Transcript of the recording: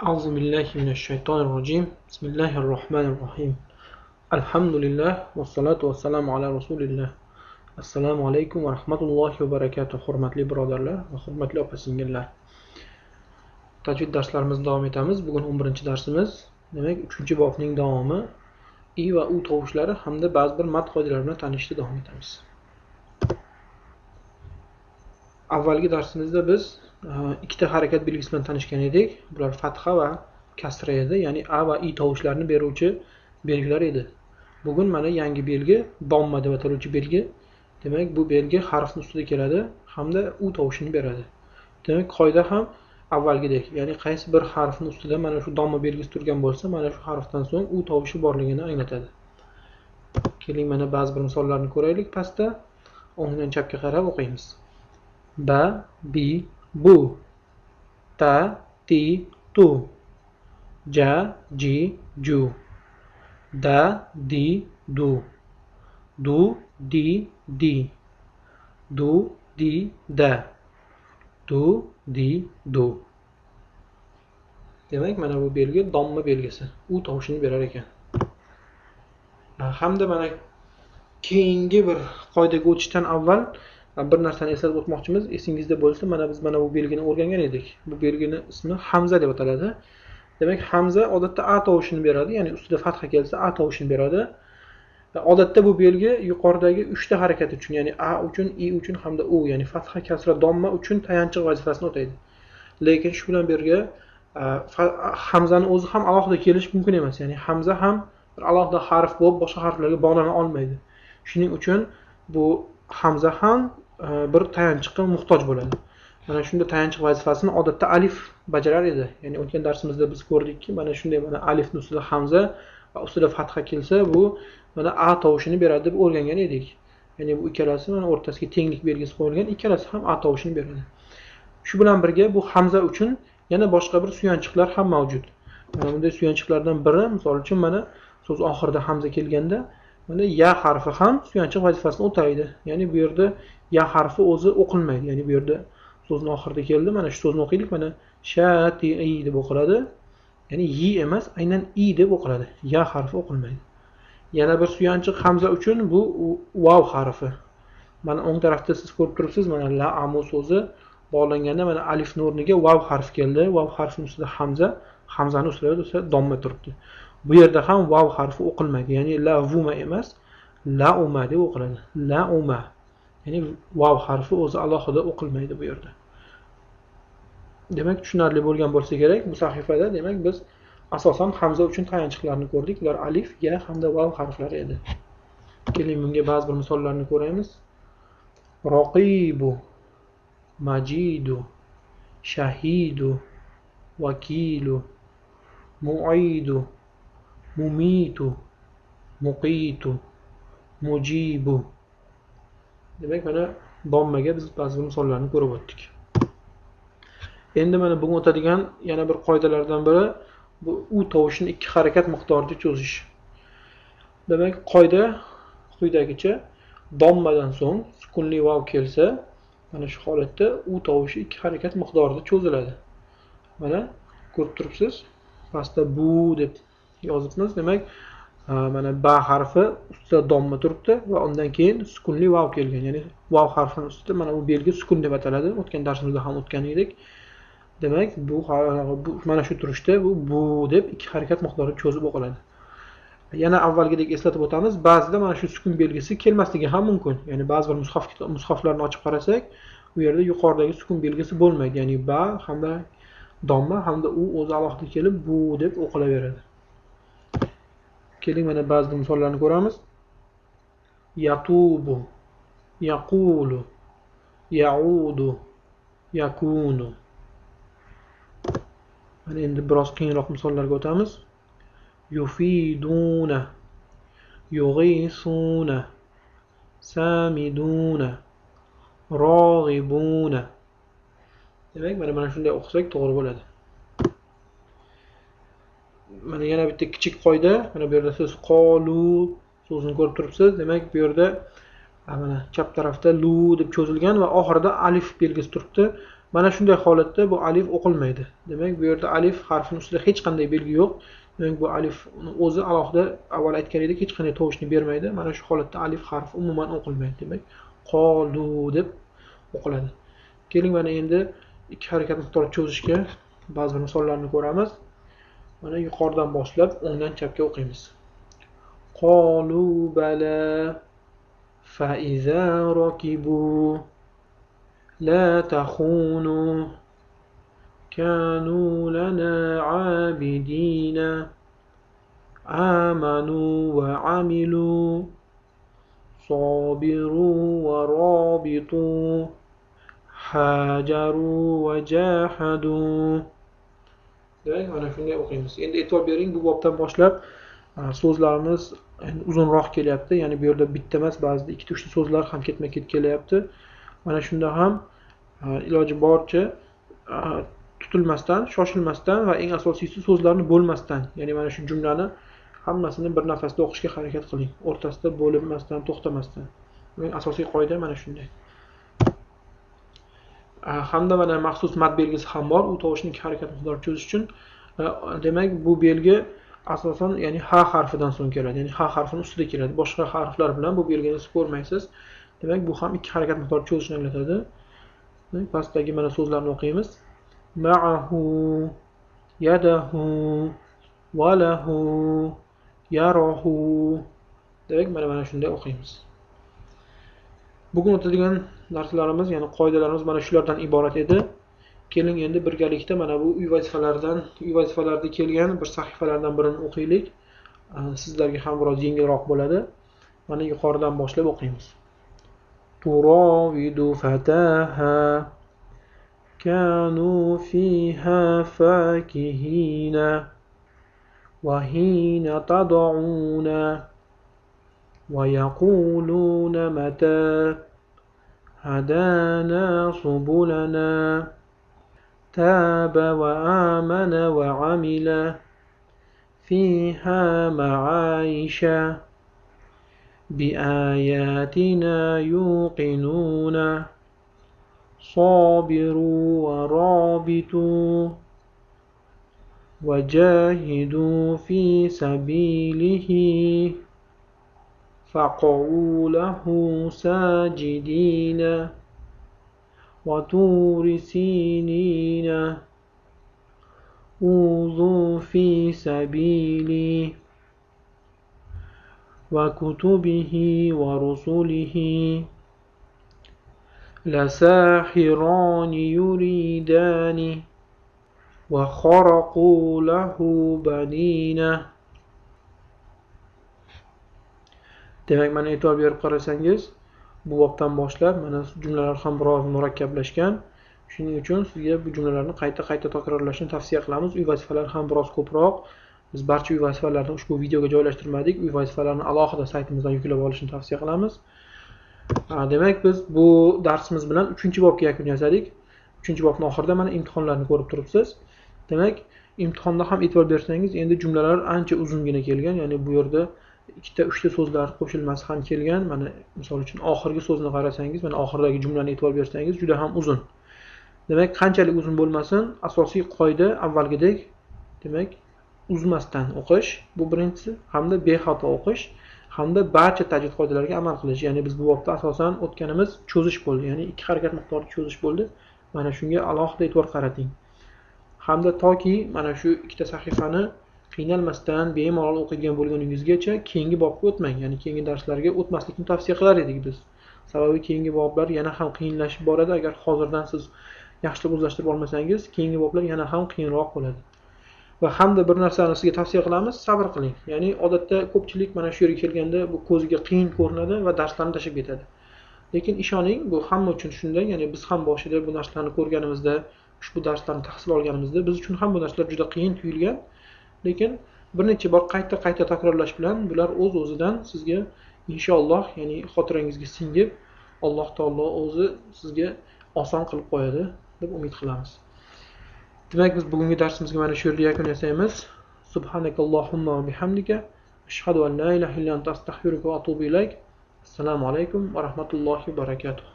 أعوذ بالله من الشيطان الرجيم بسم الله الرحمن الرحيم الحمد لله والصلاة والسلام على رسول الله Assalomu alaykum va rahmatullohi va barakatuh. Hurmatli birodarlar va hurmatli opa-singillar. Tajvid darslarimizni davom etamiz. Bugun 11-darsimiz. Demak, 3-bobning davomi i va u tovushlari hamda ba'zi bir mat qoidalari bilan tanishishda davom etamiz. Avvalgi darsimizda biz ikkita harakat belgisi bilan tanishgan edik. Bular fatha va kasra edi, ya'ni a va i tovushlarini beruvchi belgilar edi. Bugun mana yangi belgi, domma deb ataluvchi belgi. Demak, bu belgi harfning ustida keladi hamda u tovushini beradi. Demak, qoida ham avvalgidek, ya'ni qaysi bir harfning ustida mana shu domma belgisi turgan bo'lsa, mana shu harfdan so'ng u tovushi borligini anglatadi. Keling, mana ba'zi bir misollarni ko'raylik pastda. O'ngdan chapga qarab o'qiymiz. Ba, bi, bu. Ta, ti, tu. Ja, ji, ju. Da, di, du. Du, di, di. Du, di, da. Du, di, du. Demak, mana bu belgi domma belgisi. U tovushini berar ekan. Hamda mana keyingi bir qoidaga o'tishdan avval bir narsani eslatib o'tmoqchimiz. Esingizda bo'lsa, mana biz mana bu belgini o'rgangan edik. Bu belgini ismi hamza deb ataladi. Demak, hamza odatda a tovushini beradi, ya'ni ustida fatha kelsa a tovushini beradi. Odatda bu belgi yuqoridagi 3 ta harakat uchun, ya'ni a uchun, i uchun hamda u, ya'ni fatha, kasra, domma uchun tayanchiq vazifasini o'taydi. Lekin shu bilan birga hamzani o'zi ham alohida kelish mumkin emas, ya'ni hamza ham bir alohida harf bo'lib boshqa harflarga bog'lana olmaydi. Shuning uchun bu hamza ham bir tayanchiqqa muhtoj bo'ladi. Mana shunda tayanchiq vazifasini odatda alif bajarar edi. Ya'ni o'tgan darsimizda biz ko'rdikki, mana shunday mana alifning ustida hamza va ustida fatha kelsa, bu mana a tovushini beradi deb o'rgangan edik. Ya'ni bu ikkalasi mana o'rtasiga tenglik belgisi qo'yilgan, ikkalasi ham a tovushini beradi. Shu bilan birga bu hamza uchun yana boshqa bir suyanchiqlar ham mavjud. Mana bunday suyanchiqlardan biri, misol uchun mana so'z oxirida hamza kelganda, mana ya harfi ham suyanchiq vazifasini o'taydi. Ya'ni bu yerda ya harfi o'zi o'qilmaydi. Ya'ni bu yerda so'zning oxirida keldi. Mana shu so'zni o'qiylik. Mana shati deb o'qiladi. Ya'ni yi emas, aynan i deb o'qiladi. Ya harfi o'qilmaydi. Yana bir suyanchiq hamza uchun bu vav harfi. Mana o'ng tarafda siz ko'rib turibsiz, mana la amu so'zi bog'langanda mana alif o'rniga vav harfi keldi. Vav harfining ustida hamza, hamzaning ustida domma turibdi. Bu yerda ham vav harfi o'qilmaydi. Ya'ni la vuma emas, la uma deb o'qiladi. La uma. Ya'ni vav harfi o'zi alohida o'qilmaydi bu yerda. Demak, tushunarli bo'lgan bo'lsa kerak bu sahifada. Demak, biz asosan hamza uchun tayanchiqlarni ko'rdik. Ular alif, ya hamda vav harflari edi. Keling, bunga ba'zi bir misollarni ko'ramiz. Raqibu, majidu, shahidu, vakilu, mu'idu, mumitu, muqitu, mujibu. Demak, mana dommaga biz ba'zi bir misollarni ko'rib o'tdik. Endi mana bugun o'tadigan yana bir qoidalardan biri bu u tovushini 2 harakat miqdorida cho'zish. Demak, qoida quyidagicha: dommadan so'ng sukunli vav kelsa, mana shu holatda u tovushi 2 harakat miqdorida cho'ziladi. Mana ko'rib turibsiz, pastda bu deb yozibmiz. Demak, mana ba harfi ustida domma turibdi va undan keyin sukunli vav kelgan. Ya'ni vav harfining ustida mana bu belgi sukun deb ataladi. O'tgan darsimizda ham o'tgan edik. Demak, bu mana shu turishda bu deb 2 harakat miqdorida cho'zib o'qiladi. Yana avvalgidek eslatib o'tamiz, ba'zida mana shu sukun belgisi kelmasligi ham mumkin. Ya'ni ba'zi bir mushaflarni ochib qarasak, u yerda yuqoridagi sukun belgisi bo'lmaydi. Ya'ni ba hamda domma hamda u o'zi alohida kelib bu deb o'qilaveradi. Keling, mana ba'zi bir misollarni ko'ramiz. Yatubu, yaqulu, yaudu, yakunu. Mana endi biroz keyinroq misollarga o'tamiz. Yufiduna, yughisuna, samiduna, roghibuna. Demak, mana shunday o'qisak to'g'ri bo'ladi. Mana yana bitta kichik qoida. Mana bu yerda siz qolu so'zini ko'rib turibsiz. Demak, bu yerda mana chap tarafda lu deb cho'zilgan va oxirida alif belgisi turibdi. Mana shunday holatda bu alif o'qilmaydi. Demak, bu yerda alif harfining ustida hech qanday belgi yo'q. Demak, bu alif o'zi alohida avval aytgan edik, hech qanday tovushni bermaydi. Mana shu holatda alif harfi umuman o'qilmaydi. Demak, qolu deb o'qiladi. Keling, mana endi ikki harakat miqdori cho'zishga ba'zi bir misollarni ko'ramiz. Mana yuqoridan boshlab o'ngdan chapga o'qiymiz. Qolu bala fa iza rakibu la takhunu kanu lana abidina amanu va amilu sabiru va rabitu hajaru va jahadu. Demak, mana shunday o'qiymiz. Endi e'tibor bering, bu bobdan boshlab so'zlarimiz uzunroq kelyapti. Ya'ni bu yerda bitta emas, ba'zida ikkita, uchta so'zlar ham ketma-ket kelyapti. Mana shunda ham iloji boricha tutilmasdan, shoshilmasdan va eng asosiysi so'zlarni bo'lmasdan, ya'ni mana shu jumlani hammasini bir nafasda o'qishga harakat qiling. O'rtasida bo'linmasdan, to'xtamasdan. Eng asosiy qoida mana shunday. Hamda mana maxsus mad belgisi ham bor. U tovushning ikki harakat miqdorini cho'zish uchun. Demak, bu belgi asosan ya'ni ha harfidan so'ng keladi. Ya'ni ha harfining ustida keladi. Boshqa harflar bilan bu belgini siz ko'rmaysiz. Demak, bu ham ikki harakat miqdorini cho'zishni anglatadi. Pastdagi mana so'zlarni o'qiymiz. Ma'ahu, yadahu, walahu, yarahu. Demak, mana shunday o'qiymiz. Bugun o'tadigan darslarimiz, ya'ni qoidalarimiz mana shulardan iborat edi. Keling endi birgalikda mana bu uy vazifalarida kelgan bir sahifalardan birini o'qiylik. Sizlarga ham biroz yengilroq bo'ladi. Mana yuqoridan boshlab o'qiymiz. Turavidu fataha kanu fiha fakihina wa hina tad'una ويقولون متى هدانا سبلنا تاب وآمن وعمل فيها معايش بآياتنا يوقنون صابروا ورابطوا وجاهدوا في سبيله فقعوا له ساجدين وطور سينين أوذوا في سبيلي وكتبه ورسله لساحران يريدان وخرقوا له بنين. Demak, mana e'tibor berib qarasangiz, bu bobdan boshlab mana jumlalar ham biroz murakkablashgan. Shuning uchun sizga bu jumlalarni qayta takrorlashni tavsiya qilamiz. Uy vazifalari ham biroz ko'proq. Biz barcha uy vazifalarini ushbu videoga joylashtirmadik. Uy vazifalarini alohida saytimizdan yuklab olishni tavsiya qilamiz. Demak, biz bu darsimiz bilan 3-bobga yakun yasadik. 3-bobning oxirida mana imtihonlarni ko'rib turibsiz. Demak, imtihonda ham e'tibor bersangiz, endi jumlalar ancha uzungina kelgan. Ya'ni bu yerda ikkita, uchta so'zlar qo'shilmasi ham kelgan. Mana misol uchun oxirgi so'zni qarasangiz, mana oxirdagi jumlani e'tibor bersangiz, juda ham uzun. Demak, qanchalik uzun bo'lmasin, asosiy qoida avvalgidek, demak, uzmasdan o'qish, bu birinchisi, hamda bexato o'qish, hamda barcha tajvid qoidalariga amal qilish. Ya'ni biz bu vaqtda asosan o'tganimiz cho'zish bo'ldi, ya'ni ikki harakat miqdorida cho'zish bo'ldi. Mana shunga alohida e'tibor qarating. Hamda toki mana shu ikkita sahifani qiynalmasdan bemalol o'qigan bo'lganingizgacha keyingi bobga o'tmang, ya'ni keyingi darslarga o'tmaslikni tavsiya qilar edik biz. Sababi keyingi boblar yana ham qiyinlashib boradi. Agar hozirdan siz yaxshilab o'zlashtirib olmasangiz, keyingi boblar yana ham qiyinroq bo'ladi. Va hamda bir narsani sizga tavsiya qilamiz, sabr qiling. Ya'ni odatda ko'pchilik mana shu yerga kelganda bu ko'ziga qiyin ko'rinadi va darslarni tashlab ketadi. Lekin ishoning, bu hamma uchun shunday. Ya'ni biz ham boshida bu narsalarni ko'rganimizda, ushbu darslarni tahsil olganimizda biz uchun ham bu narsalar juda qiyin tuyulgan. Lekin bir necha bor qayta takrorlash bilan bular o'z-o'zidan sizga inshaalloh, ya'ni xotirangizga singib, Alloh taolo o'zi sizga oson qilib qo'yadi deb umid qilamiz. Demak, biz bugungi darsimizga mana shu yerda yakun yasaymiz. Subhanakallohumma va bihamdika ashhadu an la ilaha illa anta astaghfiruka va atubu ilayk. Assalomu alaykum va rahmatullohi va barakatuh.